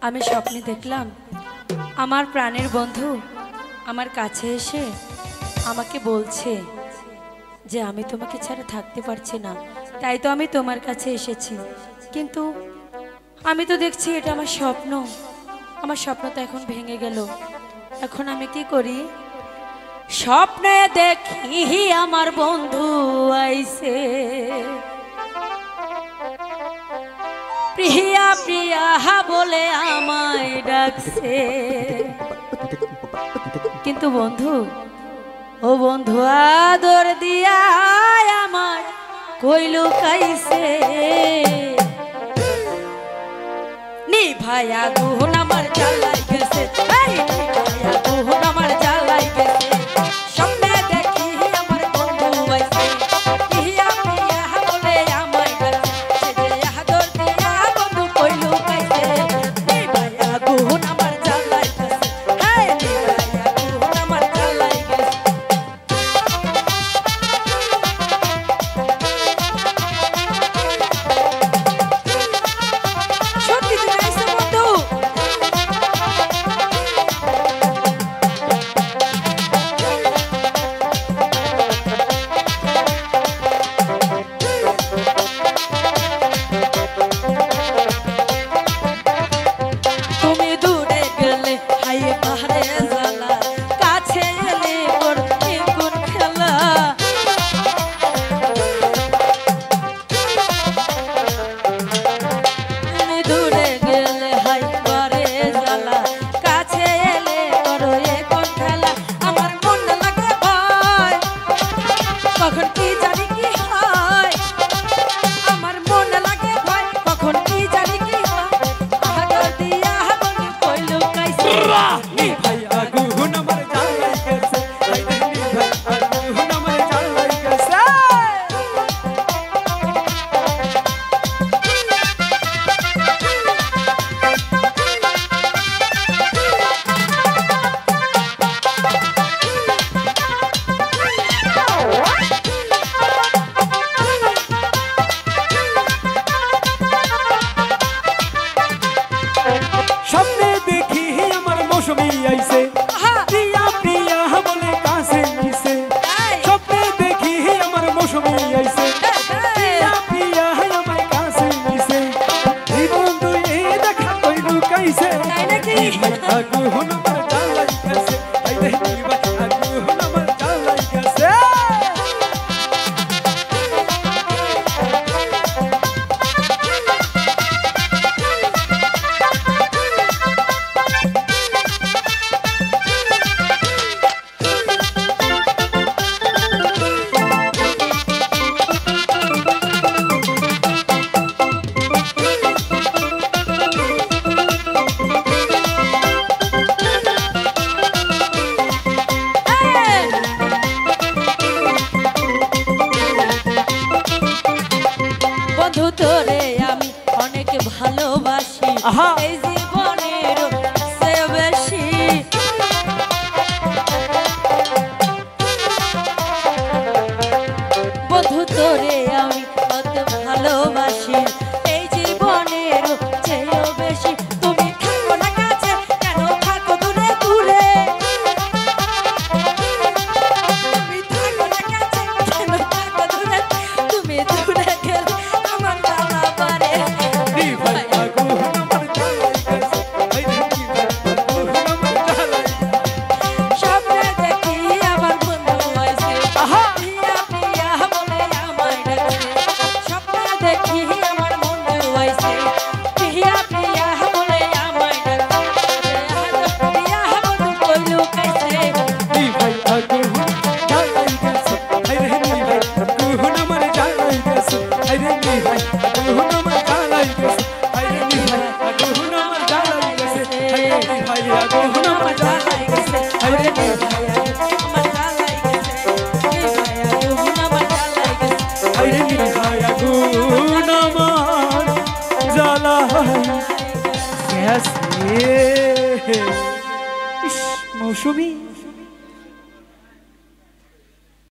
আমি স্বপ্নে দেখলাম আমার প্রাণের বন্ধু আমার কাছে এসে আমাকে বলছে যে আমি তোমাকে ছাড়া থাকতে পারছি না, তাই তো আমি তোমার কাছে এসেছি। কিন্তু আমি তো দেখছি এটা আমার স্বপ্ন, আমার স্বপ্ন তো এখন ভেঙে গেল। এখন আমি কি করি? স্বপ্নে দেখি আমার বন্ধু আইছে, প্রিয়া প্রিয়া বলে আমায় ডাকছে। কিন্তু বন্ধু, ও বন্ধু আদর দিয়া আমায় কই লুকাইছে। নিভায়া গুণ আমার জ্বালাই গেছে, এই নিভায়া গুণ আমার জ্বালাই গেছে। স্বপ্নে দেখি আমার বন্ধু আইছে, প্রিয়া প্রিয়া বলে আমায় ডাকছে। সে যে আদর দিয়া বন্ধু কই লুকাইছে। নিভায়া গুণ আমার জ্বালাই গেছে, এই নিভায়া গুণ আমার জ্বালাই গেছে। সত্যি তুমি আইছো বন্ধু? তুমি দূরে গেলে হাই পাহাড়ে জ্বালা, কাছে এলে করতে কোন খেলা। তুমি দূরে গেলে হাই পাহাড়ে জ্বালা, কাছে এলে করো এ কোন খেলা। আমার মন লাগে ভয়, কখন কি জানি কি হয়। আমার মন লাগে ভয়, কখন কি জানি কি হয়। আদর দিয়া বন্ধু কই লুকাইছে। নিভায়া গুণ আমার জ্বালাই গেছে, এই রে নিভায়া গুণ আমার জ্বালাই গেছে। স্বপ্নে দেখি আমার মৌসুমী আইছে, প্রিয়া প্রিয়া বলে কাছে নিছে। স্বপ্নে দেখি আমার মৌসুমী আইছে, প্রিয়া প্রিয়া আমায় কাছে নিছে। এই বন্ধু এই দেখা কই লুকাইছে। তাই নাকি? নিভায়া গুণ আমার জ্বালাই গেছে, এই রে নিভায়া গুণ আমার জ্বালাই গেছে। বন্ধু তোরে আমি অনেক ভালোবাসি, আহা। এই জীবনের চেয়ে বেশি। বন্ধু তোরে আমি কত ভালোবাসি, এই জীবনের চেয়েও বেশি। তুমি থাকো না কাছে, কেন থাকো দূরে দূরে। তুমি থাকো না কাছে, কেন থাকো দূরে। তুমি দূরে গেলে আমার জ্বালা বাড়ে। নিভায়া গুণ আমার জ্বালাই গেছে, এই রে নিভায়া গুণ আমার জ্বালাই গেছে। স্বপ্নে দেখি আমার বন্ধু আইছে, আহা। প্রিয়া প্রিয়া বলে আমায় ডাকছে। স্বপ্নে দেখি আমার বন্ধু আইছে, প্রিয়া প্রিয়া বলে আমায় ডাকছে। প্রিয়া বন্ধু কই লুকাইছে। নিভায়া গুণ জ্বালাই গেছে, এই রে নিভায়া গুণ আমার জ্বালাই গেছে, এই রে নিভায়া গুণ আমার জ্বালাই গেছে, এই রে নিভায়া গুণ আমার জ্বালাই গেছে, এই রে নিভায়া গুণ আমার জ্বালাই গেছে, এই রে আমার জ্বালাই গেছে, নিভায়া গুণ আমার জ্বালাই গেছে। এই রে নিভায়া গুণ আমার জ্বালাই গেছে। ইস, মৌসুমী